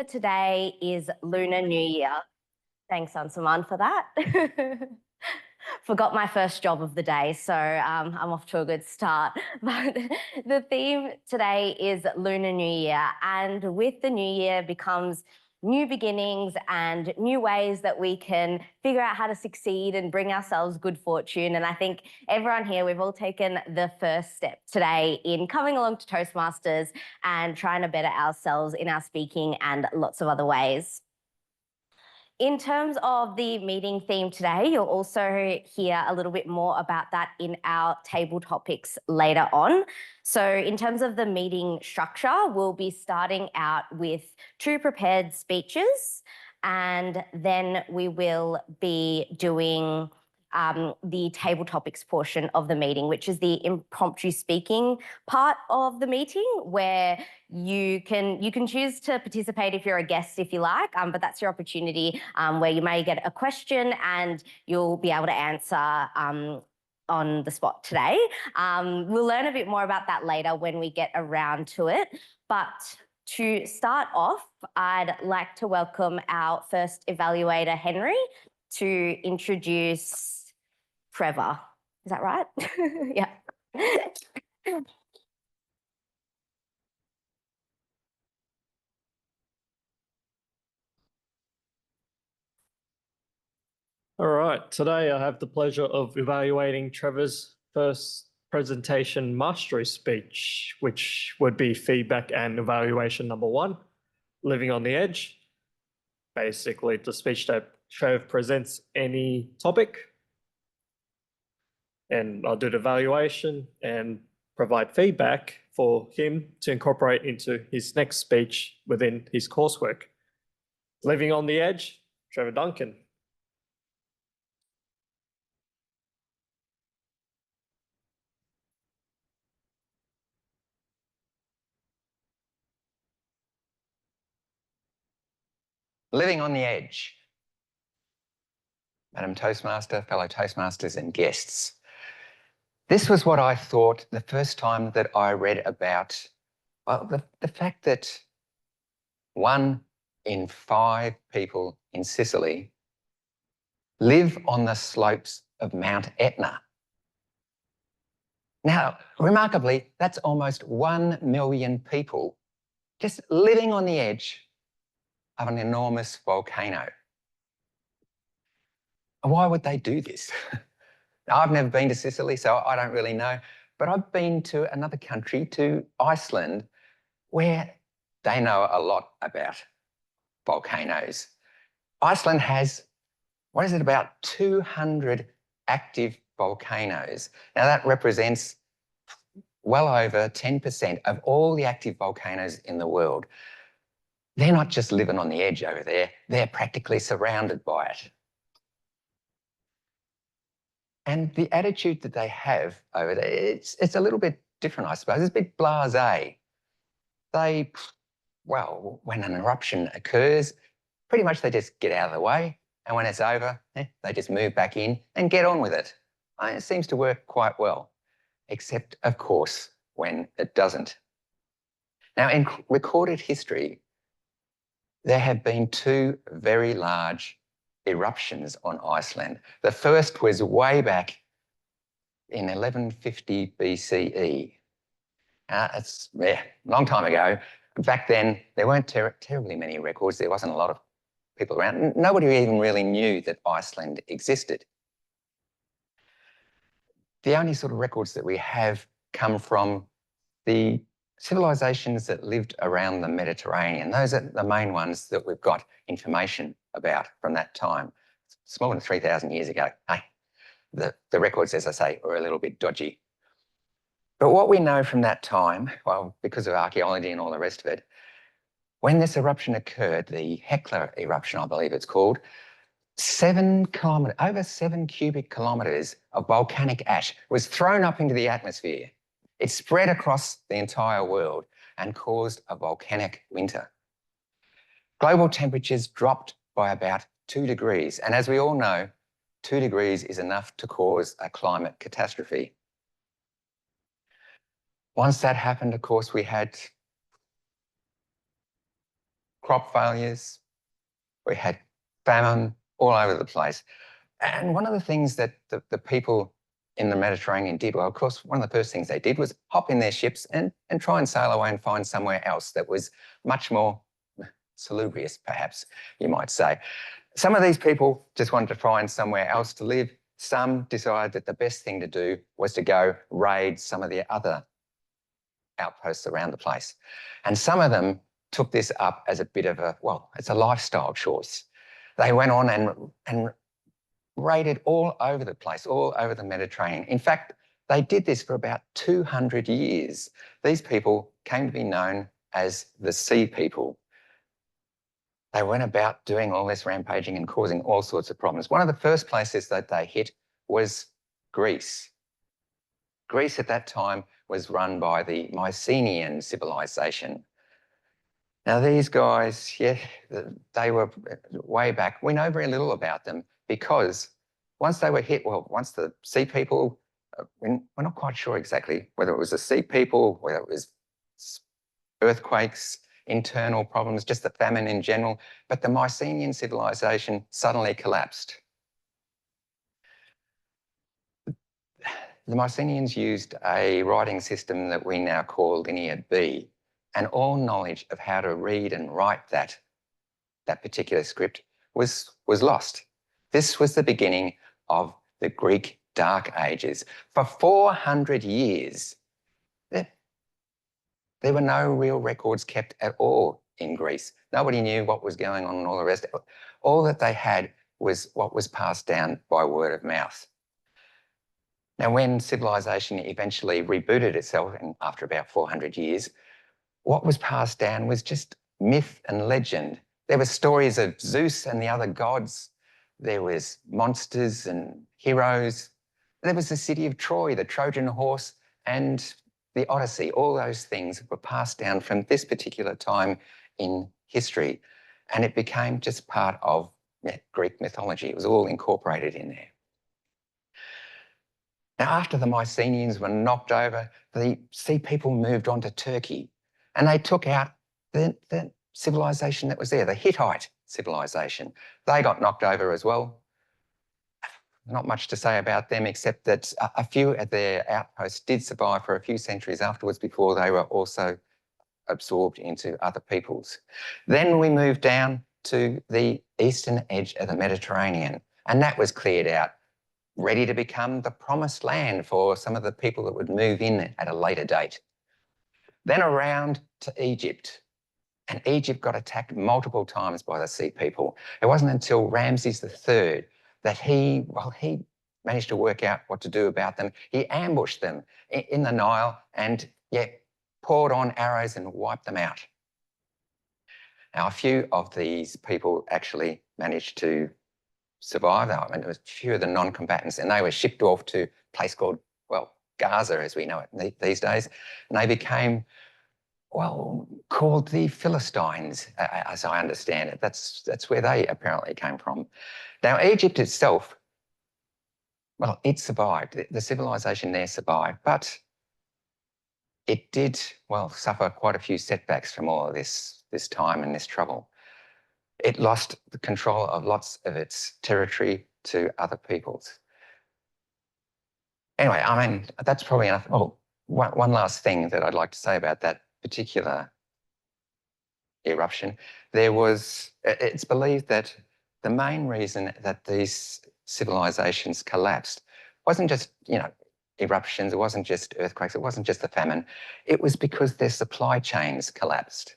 today is Lunar New Year. Thanks, Ansuman, for that. Forgot my first job of the day, so I'm off to a good start. But the theme today is Lunar New Year, and with the new year becomes new beginnings and new ways that we can figure out how to succeed and bring ourselves good fortune. And I think everyone here, we've all taken the first step today in coming along to Toastmasters and trying to better ourselves in our speaking and lots of other ways. In terms of the meeting theme today, you'll also hear a little bit more about that in our table topics later on. So in terms of the meeting structure, we'll be starting out with 2 prepared speeches, and then we will be doing the table topics portion of the meeting, which is the impromptu speaking part of the meeting, where you can choose to participate if you're a guest, if you like, but that's your opportunity where you may get a question and you'll be able to answer on the spot today. We'll learn a bit more about that later when we get around to it. But to start off, I'd like to welcome our first evaluator, Henry, to introduce Trevor. Is that right? Yeah. All right, today I have the pleasure of evaluating Trevor's first presentation mastery speech, which would be feedback and evaluation number 1, living on the edge. Basically, the speech that Trevor presents any topic, and I'll do the evaluation and provide feedback for him to incorporate into his next speech within his coursework. Living on the edge, Trevor Duncan. Living on the edge. Madam Toastmaster, fellow Toastmasters and guests. This was what I thought the first time that I read about, well, the fact that 1 in 5 people in Sicily live on the slopes of Mount Etna. Now, remarkably, that's almost 1 million people just living on the edge of an enormous volcano. Why would they do this? I've never been to Sicily, so I don't really know, but I've been to another country, to Iceland, where they know a lot about volcanoes. Iceland has, what is it, about 200 active volcanoes. Now that represents well over 10% of all the active volcanoes in the world. They're not just living on the edge over there, they're practically surrounded by it. And the attitude that they have over there, it's a little bit different, I suppose. It's a bit blasé. They, well, when an eruption occurs, pretty much they just get out of the way, and when it's over, they just move back in and get on with it. It seems to work quite well, except, of course, when it doesn't. Now, in recorded history, there have been 2 very large eruptions on Iceland. The first was way back in 1150 BCE. It's a long time ago. Back then, there weren't terribly many records. There wasn't a lot of people around. Nobody even really knew that Iceland existed. The only sort of records that we have come from the civilizations that lived around the Mediterranean. Those are the main ones that we've got information about from that time. It's more than 3,000 years ago. Hey, the records, as I say, are a little bit dodgy. But what we know from that time, well, because of archaeology and all the rest of it, when this eruption occurred, the Hekla eruption, I believe it's called, over 7 cubic kilometres of volcanic ash was thrown up into the atmosphere. It spread across the entire world and caused a volcanic winter. Global temperatures dropped by about 2 degrees. And as we all know, 2 degrees is enough to cause a climate catastrophe. Once that happened, of course, we had crop failures, we had famine all over the place. And one of the things that the people in the Mediterranean did, well, of course, one of the first things they did was hop in their ships and try and sail away and find somewhere else that was much more salubrious, perhaps, you might say. Some of these people just wanted to find somewhere else to live. Some decided that the best thing to do was to go raid some of the other outposts around the place. And some of them took this up as a bit of a, well, it's a lifestyle choice. They went on and raided all over the place, all over the Mediterranean. In fact, they did this for about 200 years. These people came to be known as the Sea People. They went about doing all this rampaging and causing all sorts of problems. One of the first places that they hit was Greece. Greece at that time was run by the Mycenaean civilization. Now these guys, yeah, they were way back. We know very little about them because once they were hit, well, once the Sea People, we're not quite sure exactly whether it was the Sea People, whether it was earthquakes, internal problems, just the famine in general, but the Mycenaean civilization suddenly collapsed. The Mycenaeans used a writing system that we now call Linear B, and all knowledge of how to read and write that particular script was lost. This was the beginning of the Greek Dark Ages. For 400 years, there were no real records kept at all in Greece. Nobody knew what was going on and all the rest. All that they had was what was passed down by word of mouth. Now, when civilization eventually rebooted itself after about 400 years, what was passed down was just myth and legend. There were stories of Zeus and the other gods. There was monsters and heroes. There was the city of Troy, the Trojan horse, and the Odyssey. All those things were passed down from this particular time in history, and it became just part of Greek mythology. It was all incorporated in there. Now, after the Mycenaeans were knocked over, the Sea People moved on to Turkey, and they took out the civilization that was there, the Hittite civilization. They got knocked over as well. Not much to say about them, except that a few of their outposts did survive for a few centuries afterwards before they were also absorbed into other peoples. Then we moved down to the eastern edge of the Mediterranean, and that was cleared out, ready to become the promised land for some of the people that would move in at a later date. Then around to Egypt, and Egypt got attacked multiple times by the Sea People. It wasn't until Ramses III that he managed to work out what to do about them. He ambushed them in the Nile and poured on arrows and wiped them out. Now, a few of these people actually managed to survive. I mean, there was a few of the non-combatants, and they were shipped off to a place called, well, Gaza, as we know it these days, and they became, well, called the Philistines, as I understand it. That's where they apparently came from. Now, Egypt itself, well, it survived. The civilization there survived, but it did, well, suffer quite a few setbacks from all of this time and this trouble. It lost the control of lots of its territory to other peoples. Anyway, I mean, that's probably enough. Oh, one last thing that I'd like to say about that particular eruption. It's believed that the main reason that these civilizations collapsed wasn't just, eruptions, it wasn't just earthquakes, it wasn't just the famine. It was because their supply chains collapsed.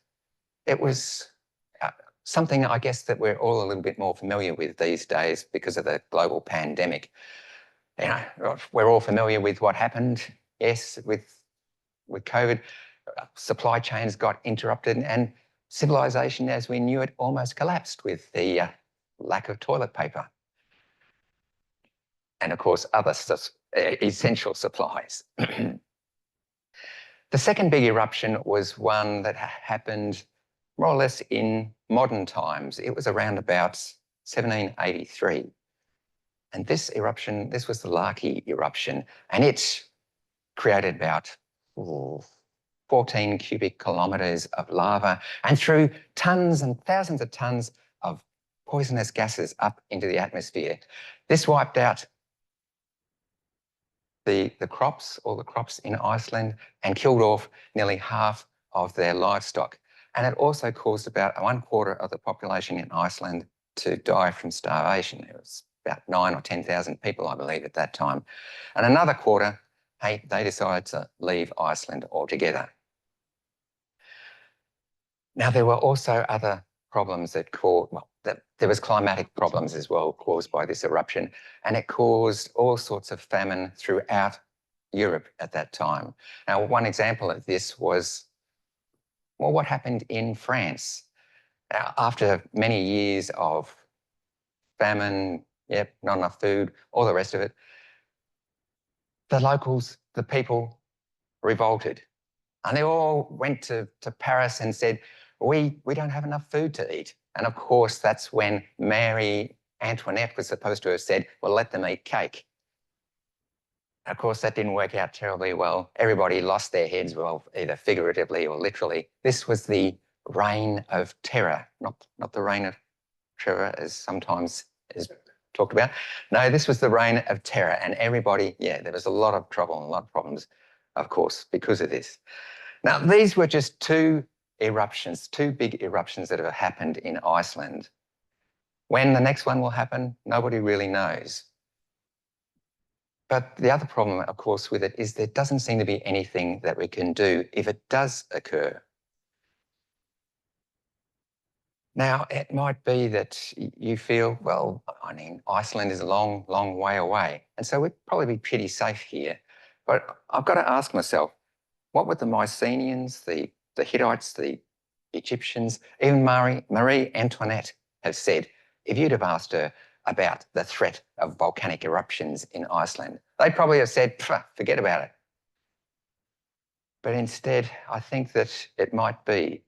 It was something, I guess, that we're all a little bit more familiar with these days because of the global pandemic. We're all familiar with what happened, yes, with COVID. Supply chains got interrupted and civilization as we knew it almost collapsed with the lack of toilet paper. And of course, other essential supplies. The second big eruption was one that happened more or less in modern times. It was around about 1783. And this eruption, this was the Laki eruption, and it created about 14 cubic kilometres of lava and threw tons and thousands of tons of poisonous gases up into the atmosphere. This wiped out the crops, all the crops in Iceland, and killed off nearly half of their livestock. And it also caused about 1/4 of the population in Iceland to die from starvation. It was about 9,000 or 10,000 people, I believe, at that time. And another quarter, hey, they decided to leave Iceland altogether. Now, there were also other problems that caused, well, there was climatic problems as well caused by this eruption, and it caused all sorts of famine throughout Europe at that time. Now, one example of this was, well, what happened in France. Now, after many years of famine, not enough food, all the rest of it, the locals, the people revolted. And they all went to Paris and said, we don't have enough food to eat. And of course, that's when Marie Antoinette was supposed to have said, well, let them eat cake. Of course, that didn't work out terribly well. Everybody lost their heads, well, either figuratively or literally. This was the reign of terror, not the reign of Trevor, as sometimes is talked about. No, this was the reign of terror, and everybody, there was a lot of trouble and a lot of problems, of course, because of this. Now, these were just two eruptions, two big eruptions that have happened in Iceland. When the next one will happen, nobody really knows. But the other problem, of course, with it is there doesn't seem to be anything that we can do if it does occur. Now, it might be that you feel, well, I mean, Iceland is a long, long way away, and so we'd probably be pretty safe here. But I've got to ask myself, what would the Mycenaeans, the Hittites, the Egyptians, even Marie Antoinette have said if you'd have asked her about the threat of volcanic eruptions in Iceland? They'd probably have said, forget about it. But instead, I think that it might be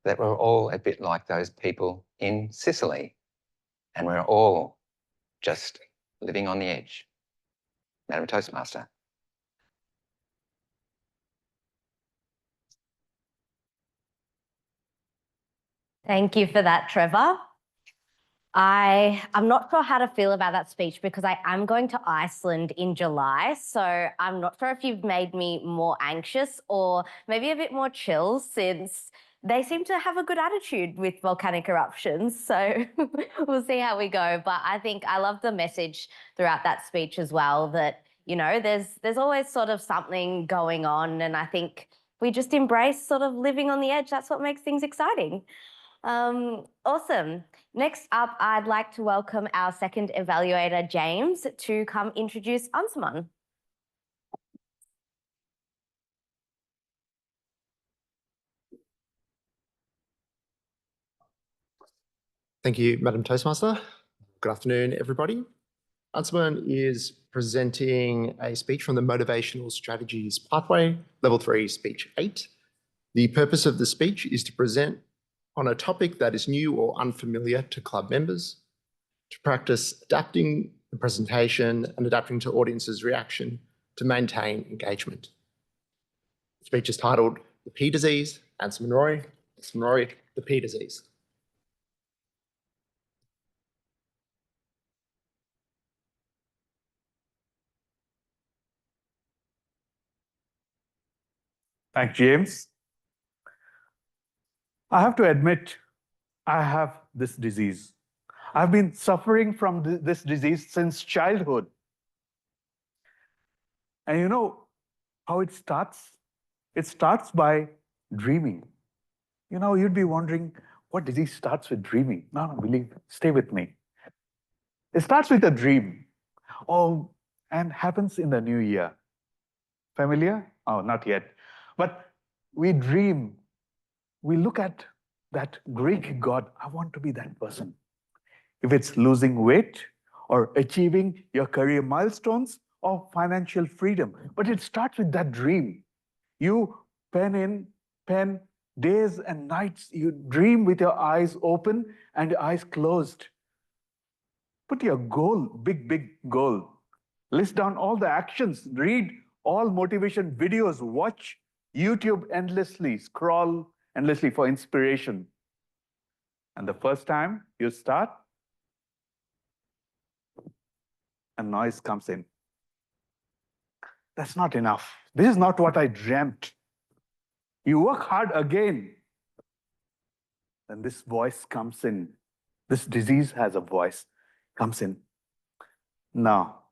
that we're all a bit like those people in Sicily, and we're all just living on the edge. Madam Toastmaster. Thank you for that, Trevor. I'm not sure how to feel about that speech because I am going to Iceland in July, so I'm not sure if you've made me more anxious or maybe a bit more chill, since they seem to have a good attitude with volcanic eruptions. So we'll see how we go. But I think I love the message throughout that speech as well, that, you know, there's always sort of something going on, and I think we just embrace sort of living on the edge. That's what makes things exciting. Awesome. Next up, I'd like to welcome our second evaluator, James, to come introduce Ansuman. Thank you, Madam Toastmaster. Good afternoon, everybody. Ansuman is presenting a speech from the Motivational Strategies Pathway, Level 3, Speech 8. The purpose of the speech is to present on a topic that is new or unfamiliar to club members, to practice adapting the presentation and adapting to audience's reaction to maintain engagement. The speech is titled The P Disease, Ansuman Roy, The P Disease. Thanks, James. I have to admit, I have this disease. I've been suffering from this disease since childhood. And you know how it starts? It starts by dreaming. You know, you'd be wondering, what disease starts with dreaming? No, believe, stay with me. It starts with a dream. Oh, and happens in the new year. Familiar? Oh, not yet. But we dream. We look at that Greek god. I want to be that person. If it's losing weight or achieving your career milestones or financial freedom. But it starts with that dream. You pen days and nights. You dream with your eyes open and your eyes closed. Put your goal, big goal. List down all the actions. Read all motivation videos. Watch YouTube endlessly, scroll endlessly for inspiration. And the first time you start, a noise comes in. That's not enough. This is not what I dreamt. You work hard again. And this voice comes in. This disease has a voice, comes in. Now,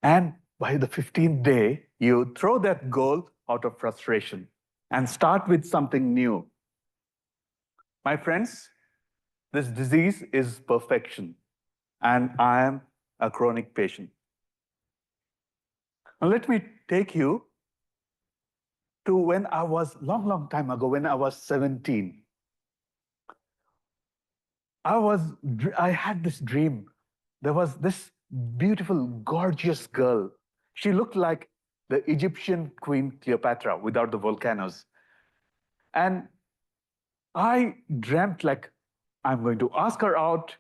and by the 15th day, you throw that goal out of frustration and start with something new. My friends, this disease is perfection, and I am a chronic patient. Now let me take you to when I was, long time ago, when I was 17. I had this dream. There was this beautiful, gorgeous girl. She looked like the Egyptian Queen Cleopatra without the volcanoes. And I dreamt like I'm going to ask her out,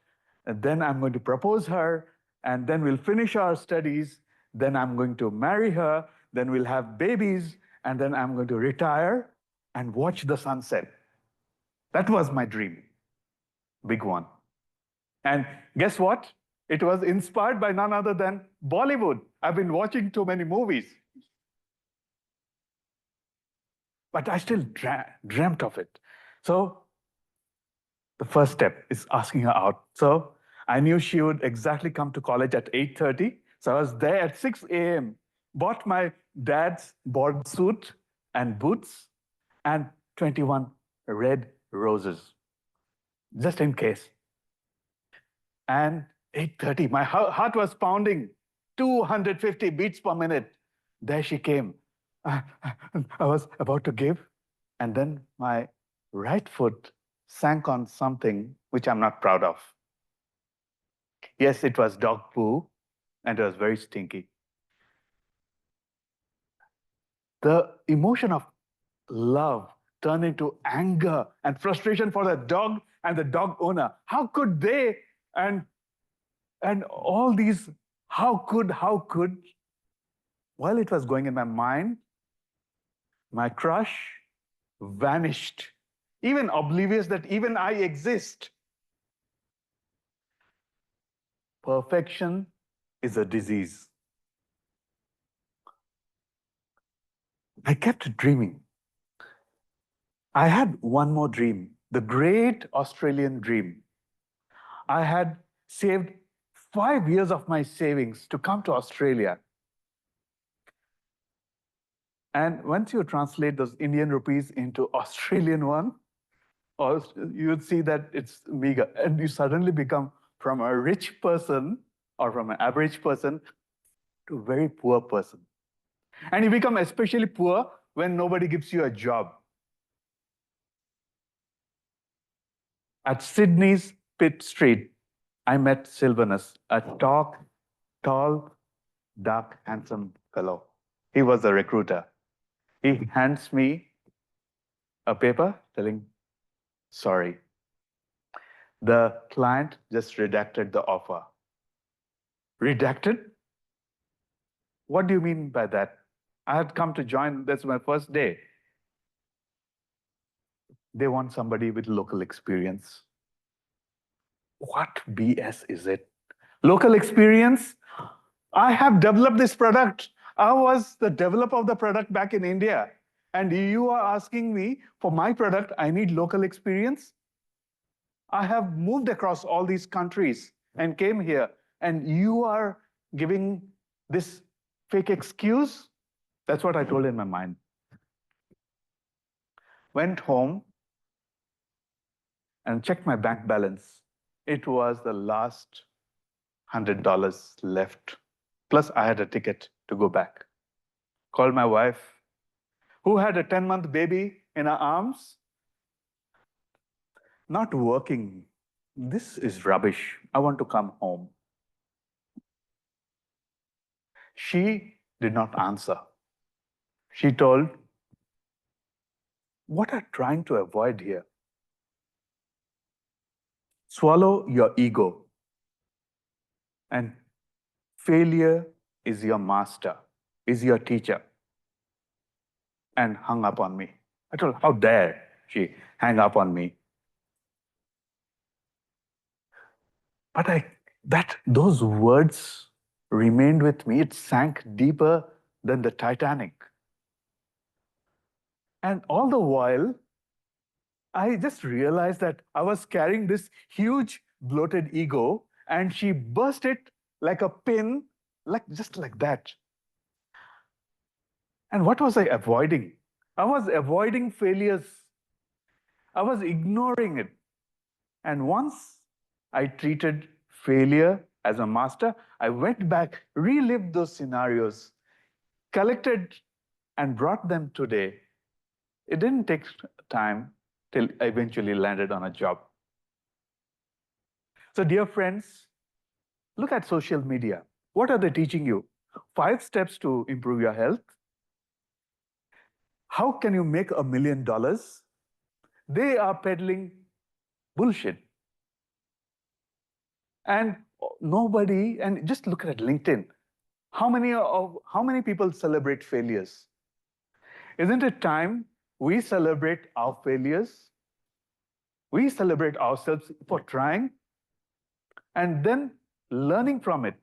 and then I'm going to propose her, and then we'll finish our studies, then I'm going to marry her, then we'll have babies, and then I'm going to retire and watch the sunset. That was my dream, big one. And guess what? It was inspired by none other than Bollywood. I've been watching too many movies. But I still dreamt of it. So the first step is asking her out. So I knew she would exactly come to college at 8:30. So I was there at 6 a.m., bought my dad's board suit and boots and 21 red roses, just in case. And 8:30, my heart was pounding, 250 beats per minute. There she came. I was about to give, and then my right foot sank on something which I'm not proud of. Yes, it was dog poo, and it was very stinky. The emotion of love turned into anger and frustration for the dog and the dog owner. How could they? And all these, how could? While it was going in my mind, my crush vanished, even oblivious that even I exist. Perfection is a disease. I kept dreaming. I had one more dream, the great Australian dream. I had saved 5 years of my savings to come to Australia. And once you translate those Indian rupees into Australian one, or you would see that it's meager. And you suddenly become from a rich person or from an average person to a very poor person. And you become especially poor when nobody gives you a job. At Sydney's Pitt Street, I met Sylvanus, a tall, dark, handsome fellow. He was a recruiter. He hands me a paper telling, sorry, the client just redacted the offer. Redacted? What do you mean by that? I had come to join, that's my first day. They want somebody with local experience. What BS is it? Local experience? I have developed this product. I was the developer of the product back in India. And you are asking me for my product, I need local experience? I have moved across all these countries and came here. And you are giving this fake excuse? That's what I told in my mind. Went home and checked my bank balance. It was the last $100 left. Plus, I had a ticket to go back. Called my wife, who had a 10-month baby in her arms. Not working. This is rubbish. I want to come home. She did not answer. She told, what are you trying to avoid here? Swallow your ego. And failure is your master, is your teacher. and hung up on me. I told her, how dare she hang up on me? But those words remained with me. It sank deeper than the Titanic. And all the while, I just realized that I was carrying this huge bloated ego, and she burst it like a pin, just like that. And what was I avoiding? I was avoiding failures. I was ignoring it. And once I treated failure as a master, I went back, relived those scenarios, collected and brought them today. It didn't take time till I eventually landed on a job. So dear friends, look at social media. What are they teaching you? 5 steps to improve your health. How can you make $1 million? They are peddling bullshit. And and just look at LinkedIn. How many people celebrate failures? Isn't it time we celebrate our failures? We celebrate ourselves for trying and then learning from it,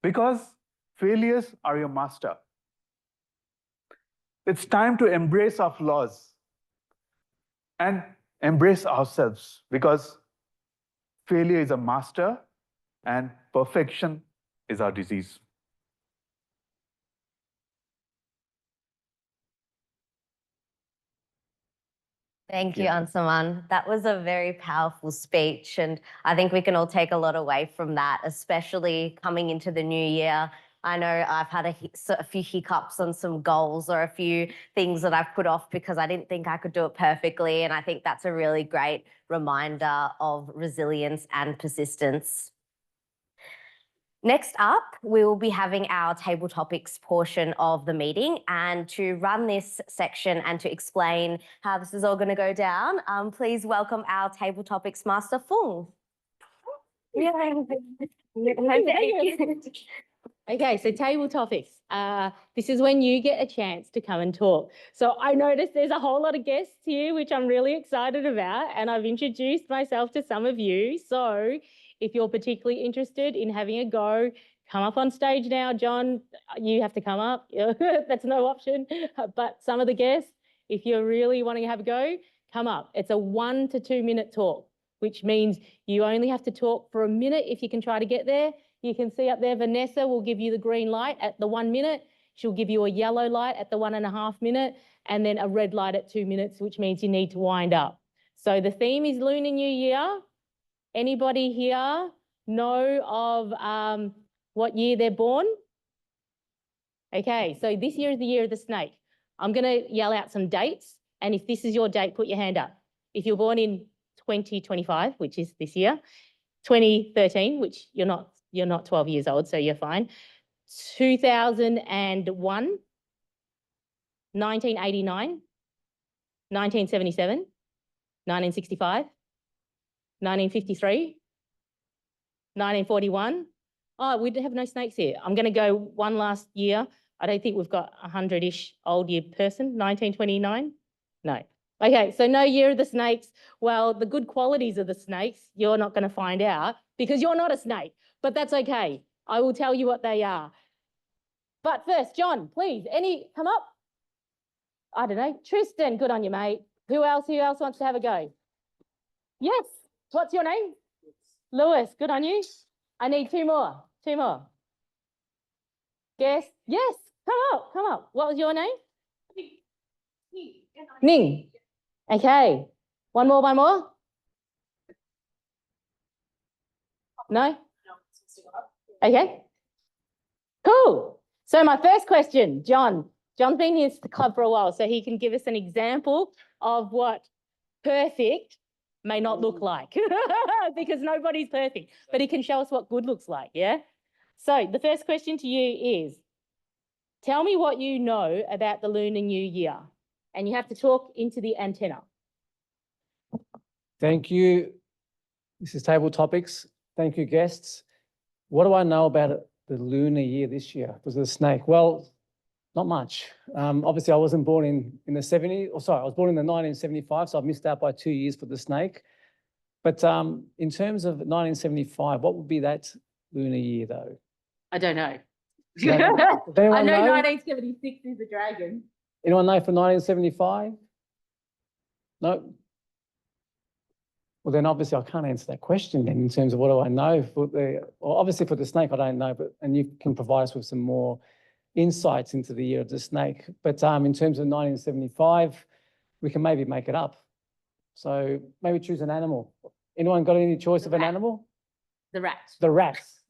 because failures are your master. It's time to embrace our flaws and embrace ourselves, because failure is a master and perfection is our disease. Thank you, Ansuman. That was a very powerful speech, and I think we can all take a lot away from that, especially coming into the new year. I know I've had a few hiccups on some goals or a few things that I've put off because I didn't think I could do it perfectly, and I think that's a really great reminder of resilience and persistence. Next up, we will be having our table topics portion of the meeting, and to run this section and to explain how this is all going to go down, please welcome our table topics master, Phuong. Okay, so table topics. This is when you get a chance to come and talk. So I noticed there's a whole lot of guests here, which I'm really excited about, and I've introduced myself to some of you. So if you're particularly interested in having a go, come up on stage now. John, you have to come up. That's no option. But some of the guests, if you're really wanting to have a go, come up. It's a 1 to 2 minute talk, which means you only have to talk for a minute if you can try to get there. You can see up there, Vanessa will give you the green light at the 1 minute. She'll give you a yellow light at the 1.5 minute, and then a red light at 2 minutes, which means you need to wind up. So the theme is Lunar New Year. Anybody here know of what year they're born? Okay, so this year is the year of the snake. I'm going to yell out some dates, and if this is your date, put your hand up. If you're born in 2025, which is this year, 2013, which you're not 12 years old, so you're fine. 2001, 1989, 1977, 1965, 1953, 1941. Oh, we have no snakes here. I'm going to go one last year. I don't think we've got 100-ish old year person. 1929? No. Okay, so no year of the snakes. Well, the good qualities of the snakes, you're not going to find out because you're not a snake, but that's okay. I will tell you what they are. But first, John, please, come up? I don't know. Tristan, good on you, mate. Who else wants to have a go? Yes. What's your name? Lewis, good on you. I need 2 more. 2 more. Guess. Yes, come up. What was your name? Ning. Okay. One more? No? Okay. Cool. So my first question, John's been here at the club for a while, so he can give us an example of what perfect may not look like because nobody's perfect, but he can show us what good looks like, yeah? So the first question to you is, tell me what you know about the Lunar New Year, and you have to talk into the antenna. Thank you. This is Table Topics. Thank you, guests. What do I know about the lunar year this year? It was the snake. Well, Not much. Obviously, I wasn't born in the 70s, or sorry, I was born in the 1975, so I've missed out by 2 years for the snake. But in terms of 1975, what would be that lunar year, though? I don't know. Does I anyone know know? 1976 is a dragon. Anyone know for 1975? No? Well, then obviously I can't answer that question then in terms of what do I know for well, obviously for the snake, I don't know, and you can provide us with some more insights into the year of the snake. But in terms of 1975, we can maybe make it up. So maybe choose an animal. Anyone got any choice of an animal? The rat. The rats.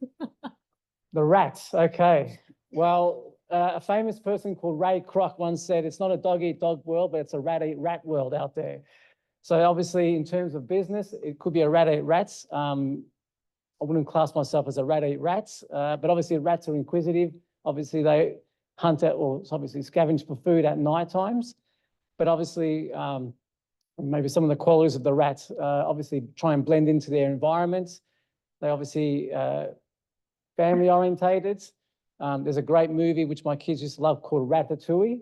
The rats, okay. Well, a famous person called Ray Kroc once said, it's not a dog-eat-dog world, but it's a rat-eat-rat world out there. So obviously, in terms of business, it could be a rat-eat-rats. I wouldn't class myself as a rat-eat-rats, but obviously rats are inquisitive. Obviously, they hunt at, or obviously scavenge for food at night times. But obviously, maybe some of the qualities of the rats, obviously try and blend into their environments. They obviously family orientated. There's a great movie which my kids used to love called Ratatouille.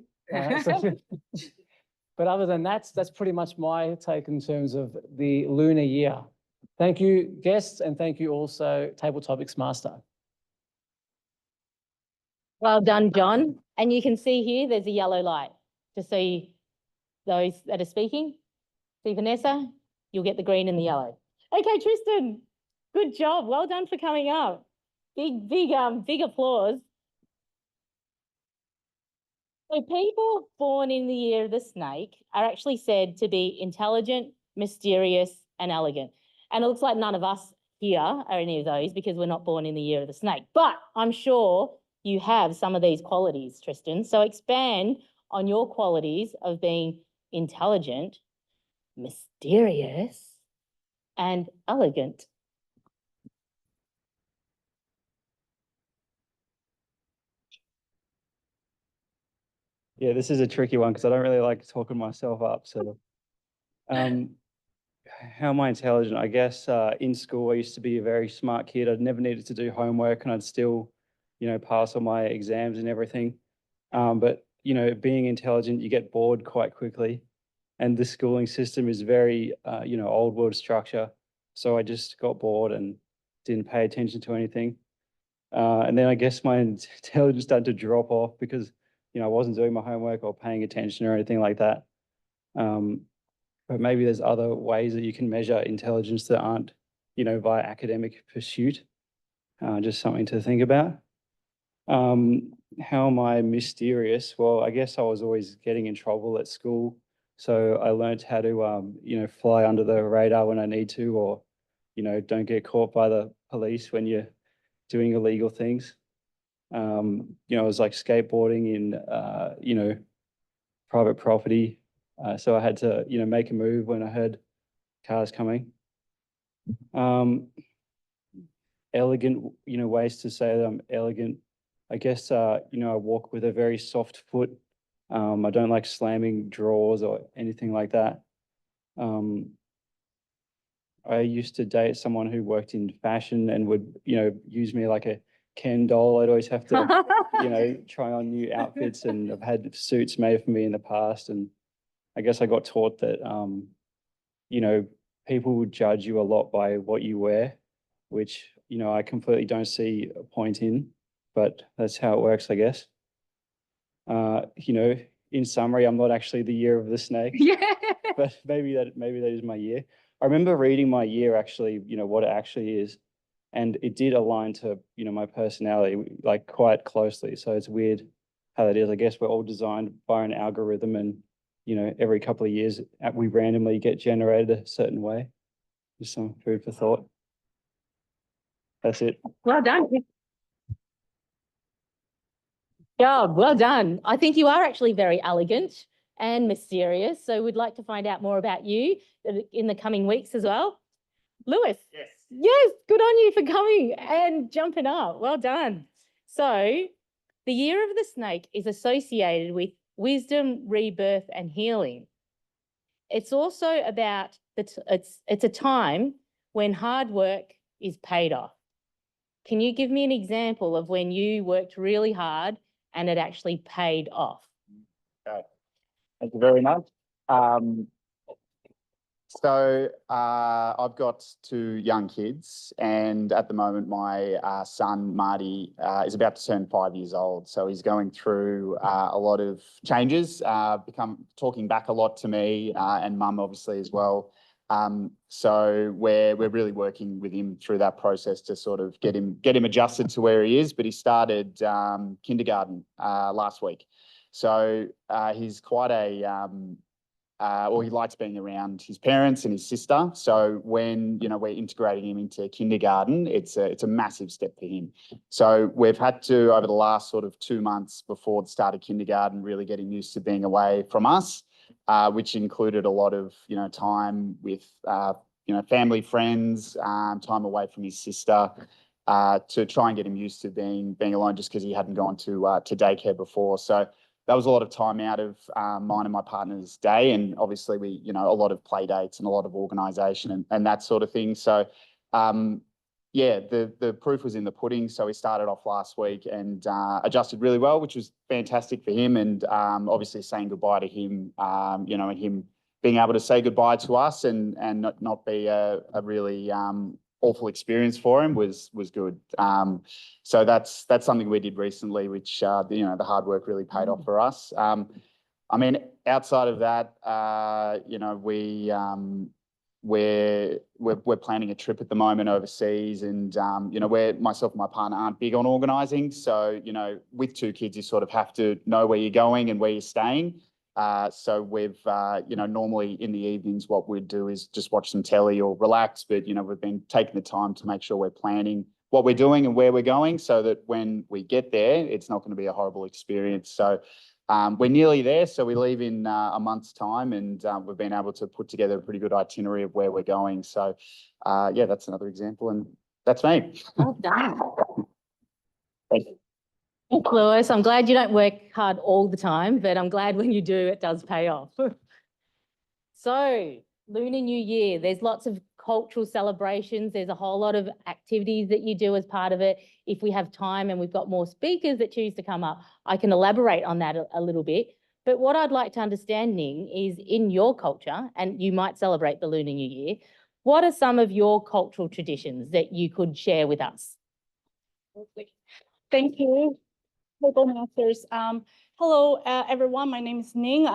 But other than that, that's pretty much my take in terms of the lunar year. Thank you, guests, and thank you also, Table Topics Master. Well done, John. And you can see here, there's a yellow light. Just so you, those that are speaking, see Vanessa, you'll get the green and the yellow. Okay, Tristan, good job. Well done for coming up. Big applause. So people born in the year of the snake are actually said to be intelligent, mysterious, and elegant. And it looks like none of us here are any of those because we're not born in the year of the snake. But I'm sure you have some of these qualities, Tristan. So expand on your qualities of being intelligent, mysterious, and elegant. Yeah, this is a tricky one because I don't really like talking myself up. So how am I intelligent? I guess in school, I used to be a very smart kid. I'd never needed to do homework and I'd still, pass all my exams and everything. But, being intelligent, you get bored quite quickly. And the schooling system is very, old world structure. So I just got bored and didn't pay attention to anything. And then I guess my intelligence started to drop off because I wasn't doing my homework or paying attention or anything like that. But maybe there's other ways that you can measure intelligence that aren't, via academic pursuit. Just something to think about. How am I mysterious? Well, I guess I was always getting in trouble at school. So I learned how to, fly under the radar when I need to, or, don't get caught by the police when you're doing illegal things. I was like skateboarding in, private property. So I had to, make a move when I heard cars coming. Elegant, ways to say that I'm elegant. I guess, I walk with a very soft foot. I don't like slamming drawers or anything like that. I used to date someone who worked in fashion and would, use me like a Ken doll. I'd always have to, try on new outfits, and I've had suits made for me in the past. And I guess I got taught that, people would judge you a lot by what you wear, which, I completely don't see a point in, but that's how it works, I guess. In summary, I'm not actually the year of the snake, but maybe that is my year. I remember reading my year actually, what it actually is. And it did align to, my personality like quite closely. So it's weird how that is. I guess we're all designed by an algorithm, and, every couple of years we randomly get generated a certain way. Just some food for thought. That's it. Well done. Job, well done. I think you are actually very elegant and mysterious. So we'd like to find out more about you in the coming weeks as well. Lewis. Yes. Yes, good on you for coming and jumping up. Well done. So the year of the snake is associated with wisdom, rebirth, and healing. It's also about it's a time when hard work is paid off. Can you give me an example of when you worked really hard and it actually paid off? Okay. Thank you very much. I've got 2 young kids, and at the moment my son Marty is about to turn 5 years old. So he's going through a lot of changes, talking back a lot to me and mum obviously as well. So we're really working with him through that process to sort of get him adjusted to where he is. But he started kindergarten last week, so he's quite a he likes being around his parents and his sister. So when we're integrating him into kindergarten, it's a massive step for him. So we've had to, over the last sort of 2 months before the start of kindergarten, really get him used to being away from us, which included a lot of time with family, friends, time away from his sister, to try and get him used to being alone, just because he hadn't gone to daycare before. So that was a lot of time out of mine and my partner's day, and obviously we, a lot of play dates and a lot of organisation and that sort of thing. So, the proof was in the pudding. So we started off last week and adjusted really well, which was fantastic for him. And obviously saying goodbye to him, and him being able to say goodbye to us and not be a really awful experience for him was good. So that's something we did recently, which the hard work really paid off for us. I mean, outside of that, we're planning a trip at the moment overseas, and where myself and my partner aren't big on organising. So with 2 kids, you sort of have to know where you're going and where you're staying. So we've, normally in the evenings, what we'd do is just watch some telly or relax. But, we've been taking the time to make sure we're planning what we're doing and where we're going, so that when we get there, it's not going to be a horrible experience. So we're nearly there. So we leave in a month's time, and we've been able to put together a pretty good itinerary of where we're going. So, that's another example. And that's me. Well done. Thanks, Lewis. I'm glad you don't work hard all the time, but I'm glad when you do, it does pay off. So, Lunar New Year, there's lots of cultural celebrations. There's a whole lot of activities that you do as part of it. If we have time and we've got more speakers that choose to come up, I can elaborate on that a little bit. But what I'd like to understand, Ning, is in your culture, and you might celebrate the Lunar New Year, what are some of your cultural traditions that you could share with us? Thank you, Toastmasters. Hello, everyone. My name is Ning.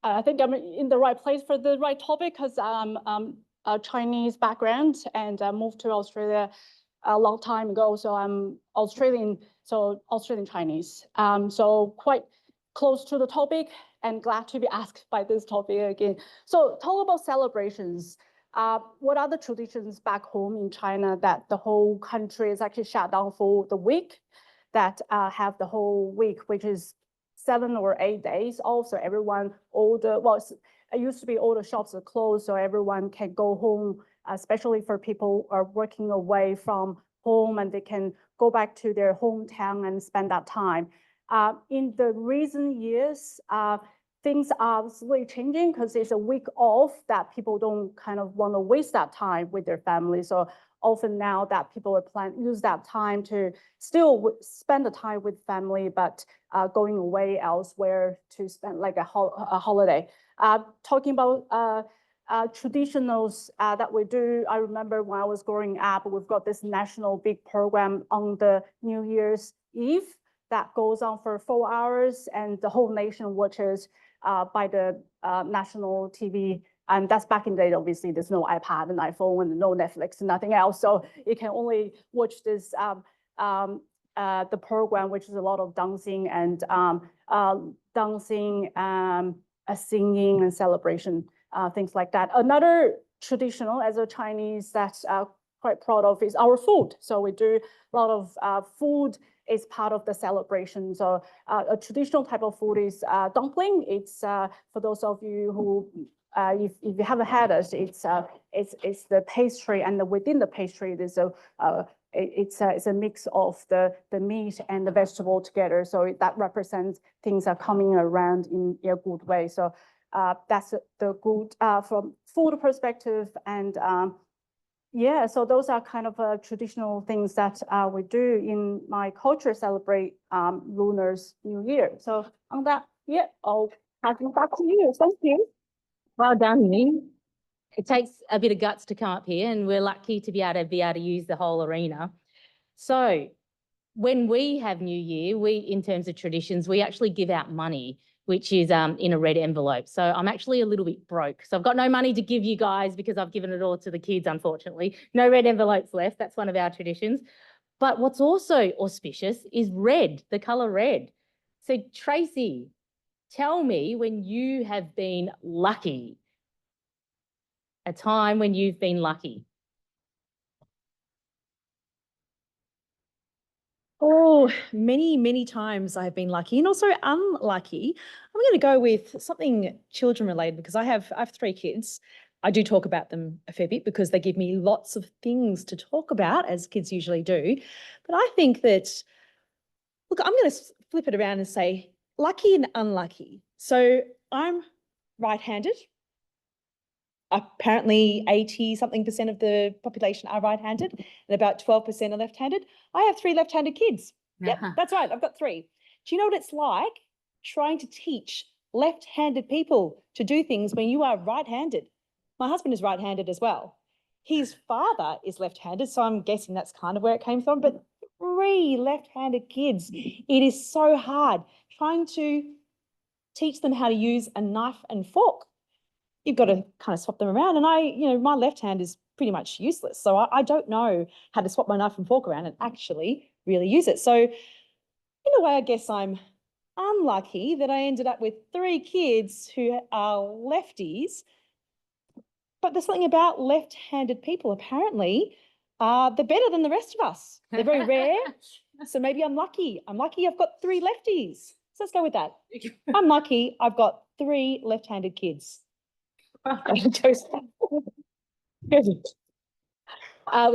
I think I'm in the right place for the right topic, because I'm a Chinese background and I moved to Australia a long time ago. So I'm Australian Chinese. So quite close to the topic, and glad to be asked by this topic again. So talk about celebrations. What are the traditions back home in China that the whole country is actually shut down for the week, that have the whole week, which is 7 or 8 days off? So everyone, it used to be all the shops are closed, so everyone can go home, especially for people who are working away from home, and they can go back to their hometown and spend that time. In the recent years, things are slowly changing, because it's a week off that people don't kind of want to waste that time with their family. So often now that people use that time to still spend the time with family, but going away elsewhere to spend like a holiday. Talking about traditionals that we do, I remember when I was growing up, we've got this national big program on the New Year's Eve that goes on for 4 hours, and the whole nation watches by the national TV. And that's back in the day. Obviously, there's no iPad and iPhone and no Netflix and nothing else. So you can only watch this the program, which is a lot of dancing and singing and celebration, things like that. Another traditional, as a Chinese, that's quite proud of, is our food. So we do a lot of food is part of the celebration. So a traditional type of food is dumpling. It's for those of you who, if you haven't had it, it's the pastry, and within the pastry there's it's a mix of the meat and the vegetable together. So that represents things are coming around in a good way. So that's the good from food perspective. And Yeah, so those are kind of traditional things that we do in my culture, celebrate Lunar's New Year. So on that, yeah, I'll pass it back to you. Thank you. Well done, Ning. It takes a bit of guts to come up here, and we're lucky to be able to use the whole arena. So when we have New Year, in terms of traditions, we actually give out money, which is in a red envelope. So I'm actually a little bit broke. So I've got no money to give you guys because I've given it all to the kids, unfortunately. No red envelopes left. That's one of our traditions. But what's also auspicious is red, the colour red. So Tracy, tell me when you have been lucky, a time when you've been lucky. Oh, many, many times I've been lucky and also unlucky. I'm going to go with something children related because I have 3 kids. I do talk about them a fair bit because they give me lots of things to talk about, as kids usually do. But I think that, look, I'm going to flip it around and say lucky and unlucky. So I'm right-handed. Apparently 80-something% of the population are right-handed and about 12% are left-handed. I have 3 left-handed kids. Yep, that's right, I've got 3. Do you know what it's like trying to teach left-handed people to do things when you are right-handed? My husband is right-handed as well. His father is left-handed, so I'm guessing that's kind of where it came from, but 3 left-handed kids. It is so hard trying to teach them how to use a knife and fork. You've got to kind of swap them around. And my left hand is pretty much useless. So I don't know how to swap my knife and fork around and actually really use it. So in a way, I guess I'm unlucky that I ended up with 3 kids who are lefties. But there's something about left-handed people, apparently, they're better than the rest of us. They're very rare. So maybe I'm lucky. I'm lucky I've got 3 lefties. So let's go with that. I'm lucky I've got 3 left-handed kids.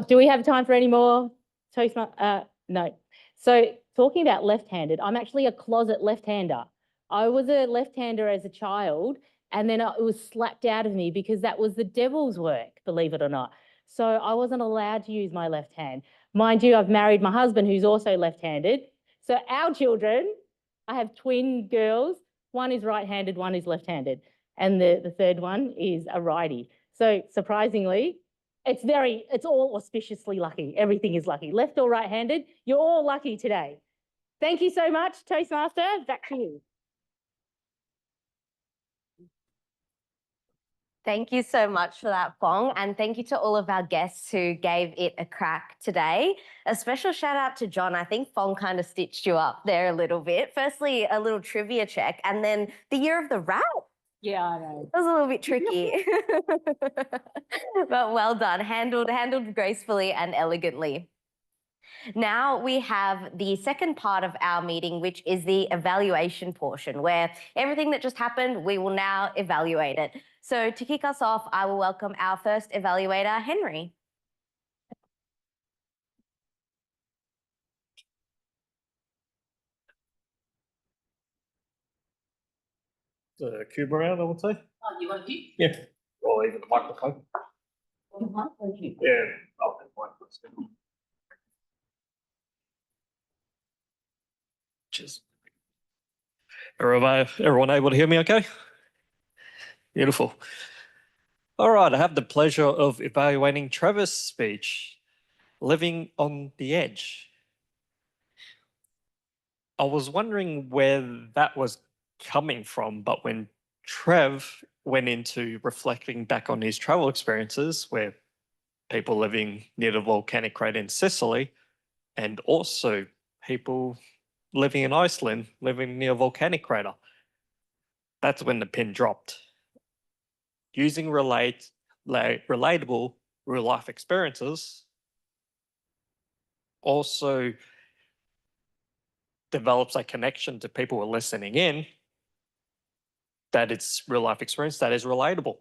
Do we have time for any more Toastmasters? No. So talking about left-handed, I'm actually a closet left-hander. I was a left-hander as a child, and then it was slapped out of me because that was the devil's work, believe it or not. So I wasn't allowed to use my left hand. Mind you, I've married my husband who's also left-handed. So our children, I have twin girls. One is right-handed, one is left-handed. And the third one is a righty. So surprisingly, it's all auspiciously lucky. Everything is lucky. Left or right-handed, you're all lucky today. Thank you so much, Toastmaster. Back to you. Thank you so much for that, Phuong, and thank you to all of our guests who gave it a crack today. A special shout out to John. I think Phuong kind of stitched you up there a little bit. Firstly, a little trivia check, and then the year of the rat. Yeah, I know. That was a little bit tricky, but well done. Handled gracefully and elegantly. Now we have the second part of our meeting, which is the evaluation portion, where everything that just happened, we will now evaluate it. So to kick us off, I will welcome our first evaluator, Henry. The cube around, I would say. Oh, you want to? Yeah. Or even the microphone. Yeah. Cheers. Everyone able to hear me okay? Beautiful. All right, I have the pleasure of evaluating Trevor's speech, Living on the Edge. I was wondering where that was coming from, but when Trev went into reflecting back on his travel experiences, where people living near the volcanic crater in Sicily, and also people living in Iceland, living near a volcanic crater, that's when the pin dropped. Using relatable real-life experiences also develops a connection to people who are listening in, that it's real-life experience that is relatable.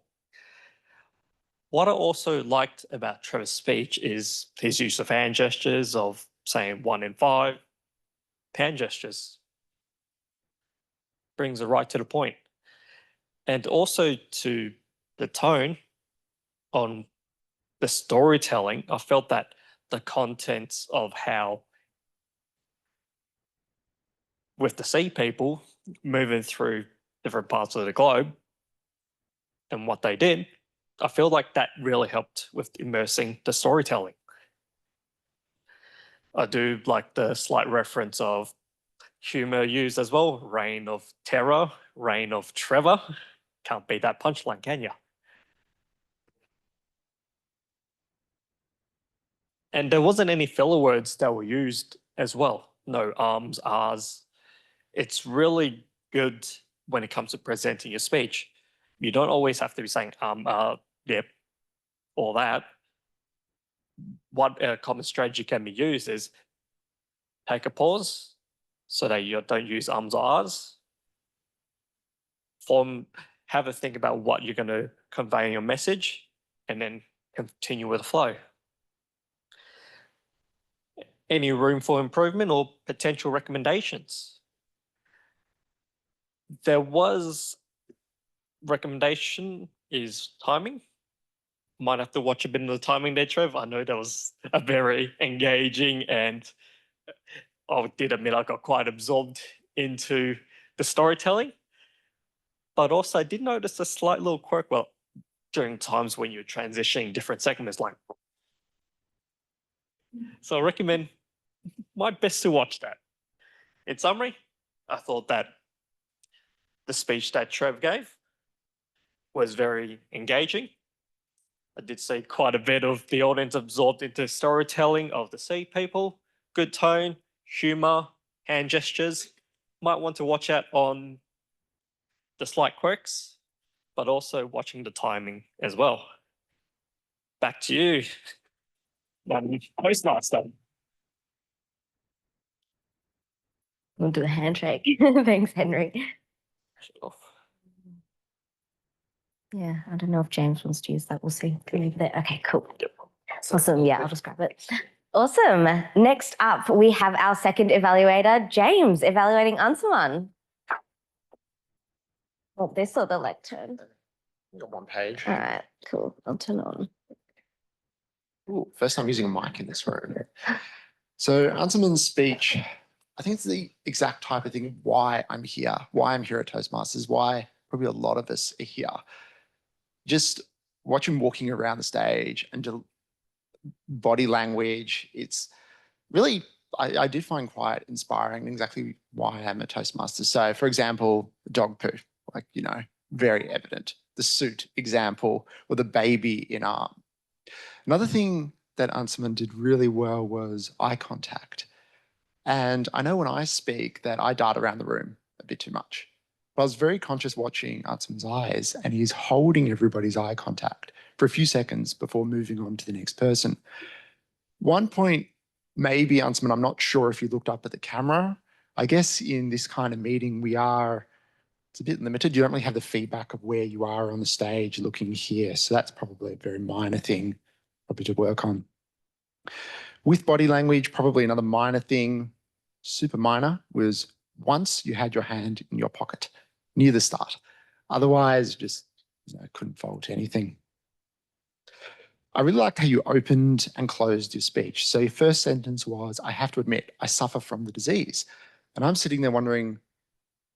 What I also liked about Trevor's speech is his use of hand gestures, of saying 1 in 5, hand gestures. Brings it right to the point. And also to the tone on the storytelling, I felt that the contents of how with the sea people moving through different parts of the globe and what they did, I feel like that really helped with immersing the storytelling. I do like the slight reference of humor used as well. Reign of terror, reign of Trevor. Can't beat that punchline, can you? And there wasn't any filler words that were used as well. No arms, ahs. It's really good when it comes to presenting your speech. You don't always have to be saying yep, all that. What a common strategy can be used is take a pause so that you don't use ums or ahs. Have a think about what you're going to convey in your message and then continue with the flow. Any room for improvement or potential recommendations? There was recommendation is timing. Might have to watch a bit of the timing there, Trev. I know that was a very engaging, and I did admit I got quite absorbed into the storytelling. But also I did notice a slight little quirk, well, during times when you're transitioning different segments, like. So I recommend my best to watch that. In summary, I thought that the speech that Trev gave was very engaging. I did see quite a bit of the audience absorbed into storytelling of the sea people. Good tone, humor, hand gestures. Might want to watch out on the slight quirks, but also watching the timing as well. Back to you, Toastmaster. We'll do the handshake. Thanks, Henry. Yeah, I don't know if James wants to use that. We'll see. Can we leave it there? Okay, cool. Awesome. Yeah, I'll just grab it. Awesome. Next up, we have our second evaluator, James, evaluating Ansuman. Well, this or the lectern? Got one page. All right, cool. I'll turn on. Ooh, first time using a mic in this room. So Ansuman's speech, I think it's the exact type of thing why I'm here at Toastmasters, why probably a lot of us are here. Just watch him walking around the stage and body language. It's really, I did find quite inspiring, exactly why I'm a Toastmaster. So for example, dog poo, like, you know, very evident. The suit example, or the baby in arm. Another thing that Ansuman did really well was eye contact. And I know when I speak that I dart around the room a bit too much. But I was very conscious watching Ansuman's eyes, and he's holding everybody's eye contact for a few seconds before moving on to the next person. One point, maybe Ansuman, I'm not sure if you looked up at the camera. I guess in this kind of meeting, it's a bit limited. You don't really have the feedback of where you are on the stage looking here. So that's probably a very minor thing probably to work on. With body language, probably another minor thing, super minor, was once you had your hand in your pocket near the start. Otherwise, just couldn't fault anything. I really liked how you opened and closed your speech. So your first sentence was, I have to admit, I suffer from the disease. And I'm sitting there wondering,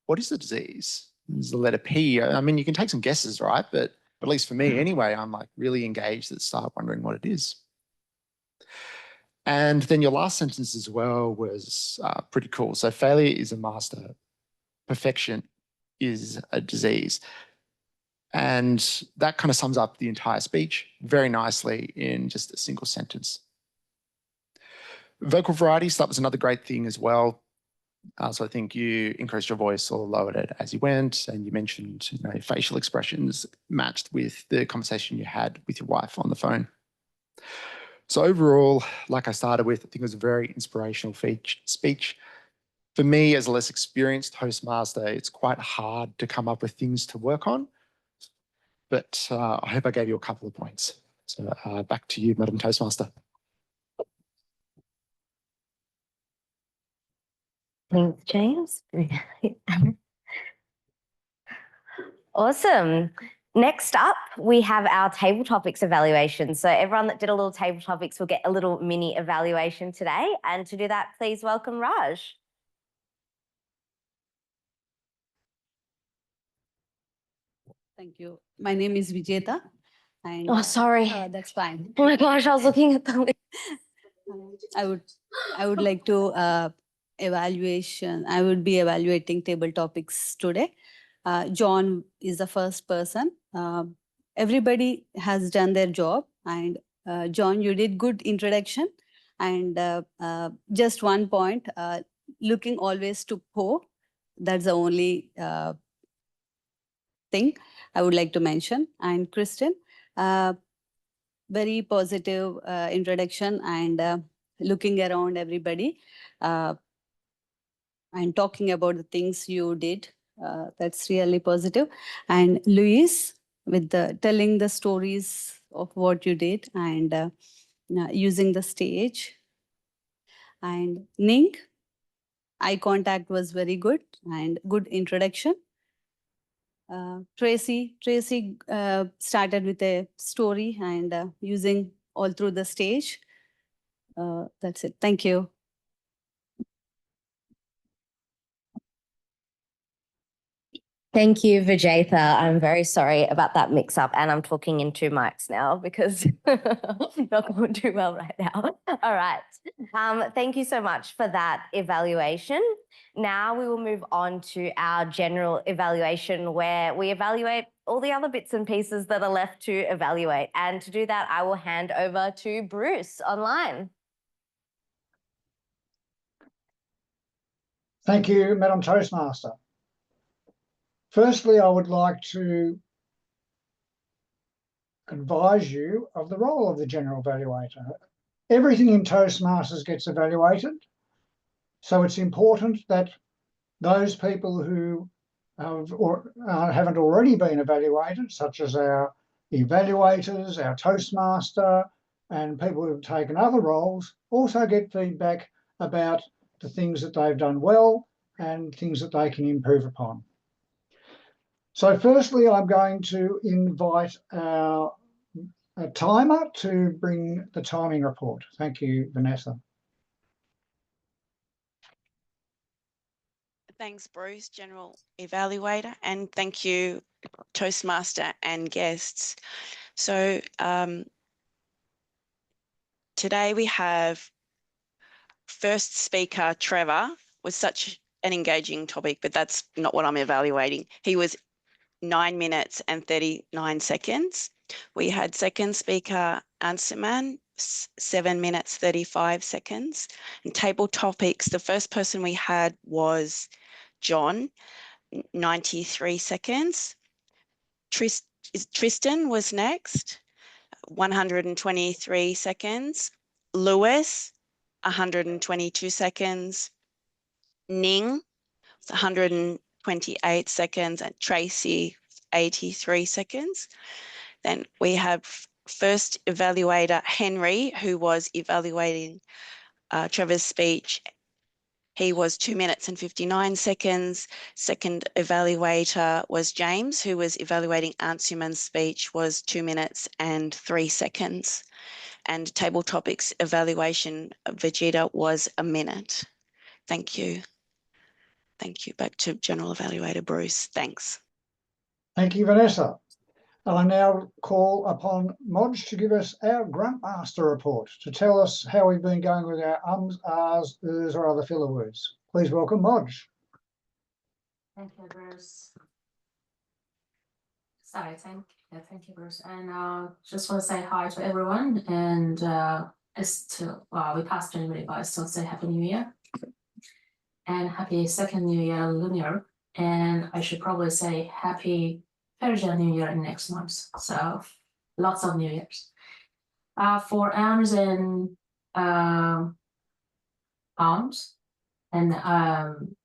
what is the disease? Is the letter P? I mean, you can take some guesses, right? But at least for me anyway, I'm like really engaged at the start, wondering what it is. And then your last sentence as well was pretty cool. So failure is a master. Perfection is a disease. And that kind of sums up the entire speech very nicely in just a single sentence. Vocal variety, so that was another great thing as well. So I think you increased your voice or lowered it as you went, and you mentioned facial expressions matched with the conversation you had with your wife on the phone. So overall, like I started with, I think it was a very inspirational speech. For me, as a less experienced Toastmaster, it's quite hard to come up with things to work on. But I hope I gave you a couple of points. So back to you, Madam Toastmaster. Thanks, James. Awesome. Next up, we have our table topics evaluation. So everyone that did a little table topics will get a little mini evaluation today. And to do that, please welcome Raj. Thank you. My name is Vijeta. And, Oh, sorry. That's fine. Oh my gosh, I was looking at the I would like to I would be evaluating table topics today. John is the first person. Everybody has done their job, and John, you did good introduction. And just one point, looking always to Phuong. That's the only thing I would like to mention. And Kristen, very positive introduction, and looking around everybody and talking about the things you did. That's really positive. And Luis, with telling the stories of what you did and using the stage. And Ning, eye contact was very good and good introduction. Tracy started with a story and using all through the stage. That's it. Thank you. Thank you, Vijeta. I'm very sorry about that mix-up, and I'm talking in two mics now because I'm not going to do well right now. All right. Thank you so much for that evaluation. Now we will move on to our general evaluation, where we evaluate all the other bits and pieces that are left to evaluate. And to do that, I will hand over to Bruce online. Thank you, Madam Toastmaster. Firstly, I would like to advise you of the role of the general evaluator. Everything in Toastmasters gets evaluated, so it's important that those people who haven't already been evaluated, such as our evaluators, our Toastmaster, and people who have taken other roles, also get feedback about the things that they've done well and things that they can improve upon. So firstly, I'm going to invite our timer to bring the timing report. Thank you, Vanessa. Thanks, Bruce, General Evaluator, and thank you, Toastmaster and guests. So today we have first speaker, Trevor, was such an engaging topic, but that's not what I'm evaluating. He was 9 minutes and 39 seconds. We had second speaker, Ansuman, 7 minutes, 35 seconds. And table topics, the first person we had was John, 93 seconds. Tristan was next, 123 seconds. Lewis, 122 seconds. Ning, 128 seconds, and Tracy, 83 seconds. Then we have first evaluator, Henry, who was evaluating Trevor's speech. He was 2 minutes and 59 seconds. Second evaluator was James, who was evaluating Ansuman's speech, was 2 minutes and 3 seconds. And table topics evaluation, Vegeta, was 1 minute. Thank you. Thank you. Back to General Evaluator Bruce. Thanks. Thank you, Vanessa. I now call upon Modge to give us our Gruntmaster report, to tell us how we've been going with our ums, ahs, ers, or other filler words. Please welcome Modge. Thank you, Bruce. Sorry, thank you, Bruce. And just want to say hi to everyone. And we passed January, but I still say Happy New Year. And happy second New Year lunar. And I should probably say happy Persian New Year in next month. So lots of New Years. For arms and arms, and I'm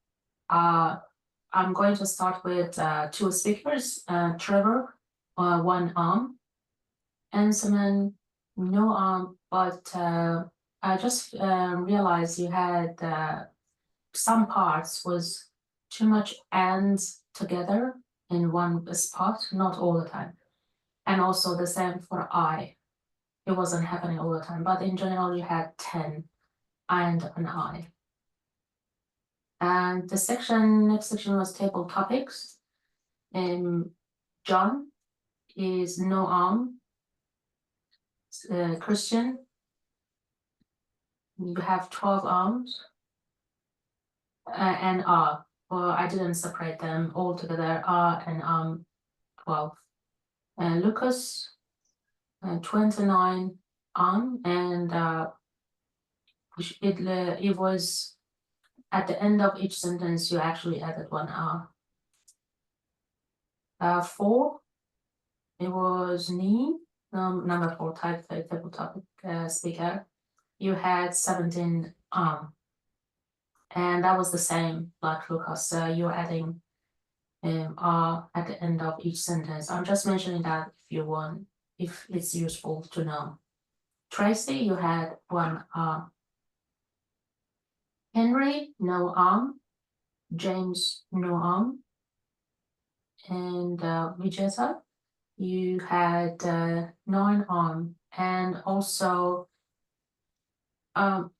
going to start with two speakers, Trevor, one arm, Ansuman, no arm, but I just realized you had some parts was too much ands together, in one spot, not all the time. And also the same for I. It wasn't happening all the time, but in general, you had 10 and an I. And the next section was table topics. John is no arm. Christian, you have 12 arms. And R. Well, I didn't separate them all together. R and 12. And Lucas, 29 and it was at the end of each sentence you actually added one R. 4, it was Ni, number 4 table topic speaker. You had 17 and that was the same like Lucas. You're adding R at the end of each sentence. I'm just mentioning that if you want, if it's useful to know. Tracy, you had 1 R. Henry, no arm. James, no arm. And Vijeta, you had 9 arm. And also, I'm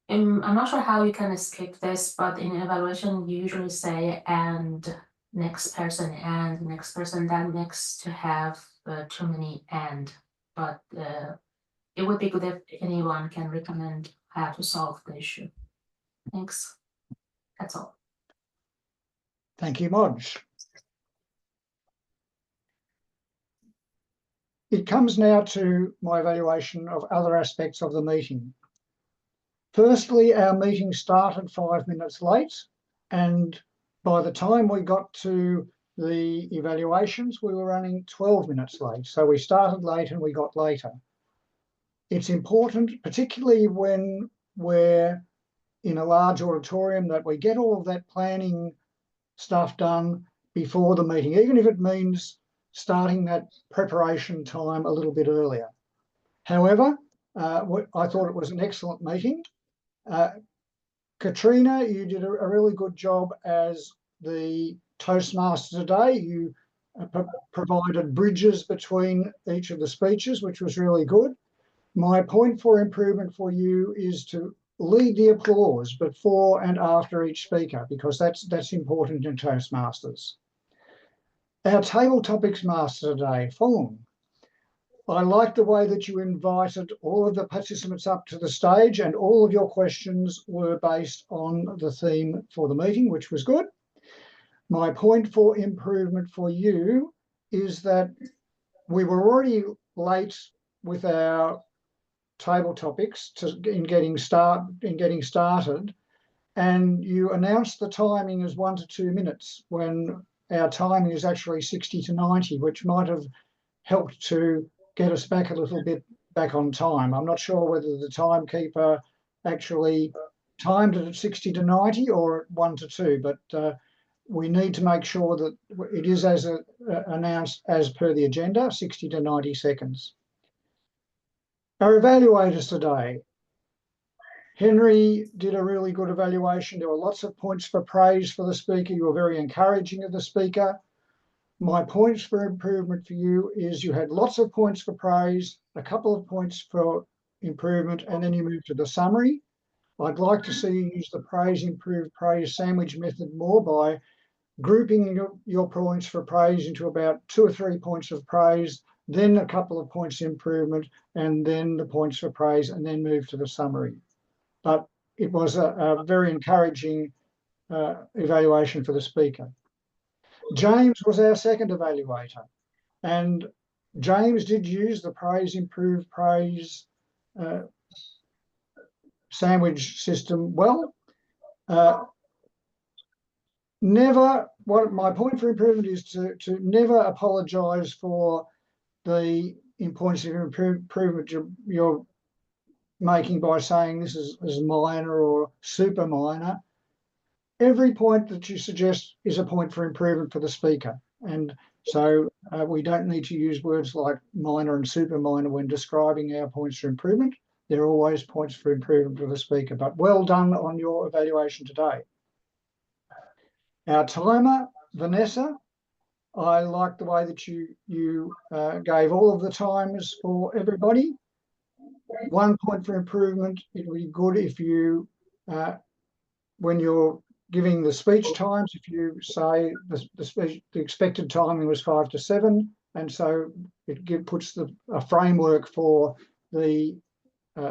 not sure how you can escape this, but in evaluation, you usually say and next person, that next to have too many and. But it would be good if anyone can recommend how to solve the issue. Thanks. That's all. Thank you, Modge. It comes now to my evaluation of other aspects of the meeting. Firstly, our meeting started 5 minutes late, and by the time we got to the evaluations, we were running 12 minutes late. So we started late and we got later. It's important, particularly when we're in a large auditorium, that we get all of that planning stuff done before the meeting, even if it means starting that preparation time a little bit earlier. However, I thought it was an excellent meeting. Katrina, you did a really good job as the Toastmaster today. You provided bridges between each of the speeches, which was really good. My point for improvement for you is to lead the applause before and after each speaker, because that's important in Toastmasters. Our table topics master today, Phuong. I like the way that you invited all of the participants up to the stage, and all of your questions were based on the theme for the meeting, which was good. My point for improvement for you is that we were already late with our table topics in getting started, and you announced the timing as 1 to 2 minutes when our timing is actually 60 to 90, which might have helped to get us back a little bit back on time. I'm not sure whether the timekeeper actually timed it at 60 to 90 or at 1 to 2, but we need to make sure that it is as announced as per the agenda, 60 to 90 seconds. Our evaluators today. Henry did a really good evaluation. There were lots of points for praise for the speaker. You were very encouraging of the speaker. My points for improvement for you is you had lots of points for praise, a couple of points for improvement, and then you move to the summary. I'd like to see you use the praise, improve, praise sandwich method more by grouping your points for praise into about 2 or 3 points of praise, then a couple of points improvement, and then the points for praise, and then move to the summary. But it was a very encouraging evaluation for the speaker. James was our second evaluator, and James did use the praise, improve, praise sandwich system well. My point for improvement is to never apologise for the points of improvement you're making by saying this is minor or super minor. Every point that you suggest is a point for improvement for the speaker. And so we don't need to use words like minor and super minor when describing our points for improvement. They're always points for improvement for the speaker, but well done on your evaluation today. Our timer, Vanessa, I like the way that you gave all of the times for everybody. 1 point for improvement. It would be good if you, when you're giving the speech times, if you say the expected timing was 5 to 7, and so it puts a framework for the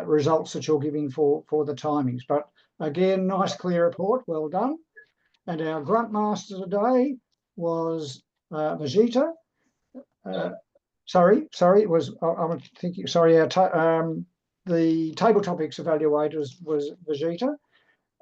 results that you're giving for the timings. But again, nice clear report, well done. And our grunt master today was Vegeta. Sorry, it was, I'm thinking, sorry, the table topics evaluators was Vegeta.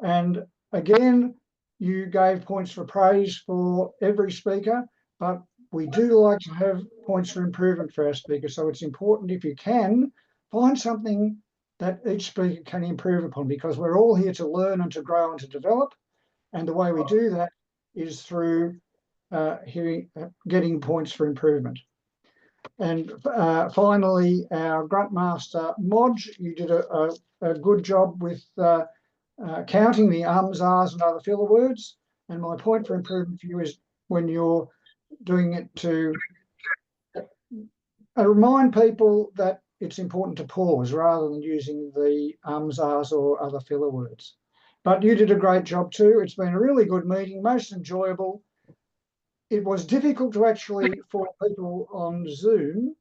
And again, you gave points for praise for every speaker, but we do like to have points for improvement for our speakers. So it's important, if you can, find something that each speaker can improve upon, because we're all here to learn and to grow and to develop. And the way we do that is through getting points for improvement. And finally, our grunt master, Modge, you did a good job with counting the ums, ahs, and other filler words. And my point for improvement for you is when you're doing it to remind people that it's important to pause rather than using the ums, ahs, or other filler words. But you did a great job too. It's been a really good meeting, most enjoyable. It was difficult to actually, for people on Zoom,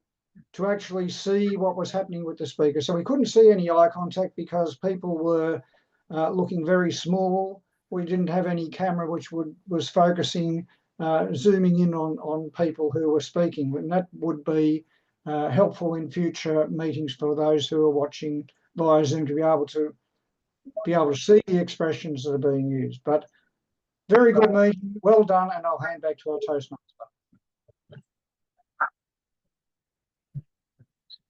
to actually see what was happening with the speaker. So we couldn't see any eye contact because people were looking very small. We didn't have any camera which was focusing, zooming in on people who were speaking. And that would be helpful in future meetings for those who are watching via Zoom to be able to see the expressions that are being used. But very good meeting, well done, and I'll hand back to our Toastmaster.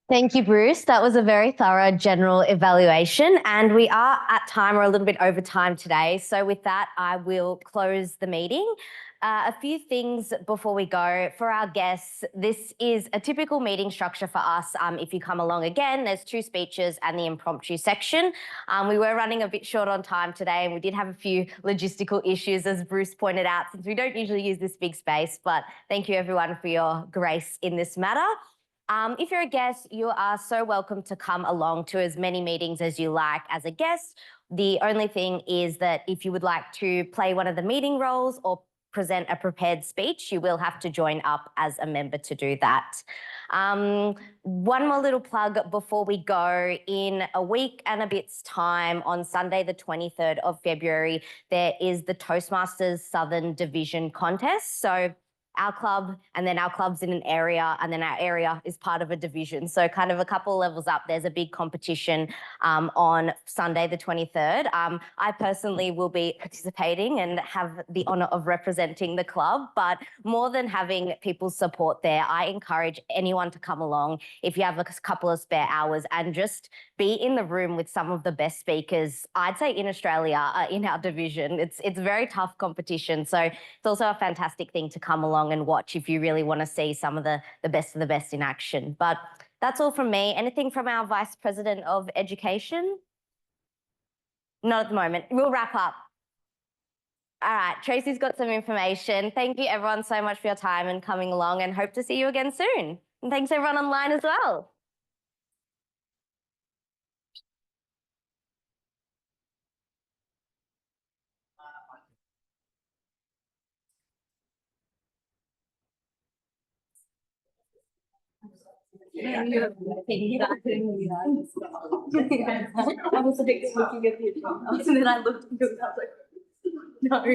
Thank you, Bruce. That was a very thorough general evaluation, and we are at time or a little bit over time today. So with that, I will close the meeting. A few things before we go. For our guests, this is a typical meeting structure for us. If you come along again, there's 2 speeches and the impromptu section. We were running a bit short on time today, and we did have a few logistical issues, as Bruce pointed out, since we don't usually use this big space. But thank you, everyone, for your grace in this matter. If you're a guest, you are so welcome to come along to as many meetings as you like as a guest. The only thing is that if you would like to play one of the meeting roles or present a prepared speech, you will have to join up as a member to do that. One more little plug before we go. In a week and a bit's time, on Sunday the 23rd of February, there is the Toastmasters Southern Division contest. So our club, and then our club's in an area, and then our area is part of a division. So kind of a couple of levels up, there's a big competition on Sunday the 23rd. I personally will be participating and have the honour of representing the club, but more than having people's support there, I encourage anyone to come along if you have a couple of spare hours and just be in the room with some of the best speakers, I'd say, in Australia, in our division. It's a very tough competition. So it's also a fantastic thing to come along and watch if you really want to see some of the best of the best in action. But that's all from me. Anything from our Vice President of Education? Not at the moment. We'll wrap up. All right, Tracy's got some information. Thank you everyone so much for your time and coming along, and hope to see you again soon. And thanks everyone online as well. I was like looking at the account, and then I looked and I was like, no.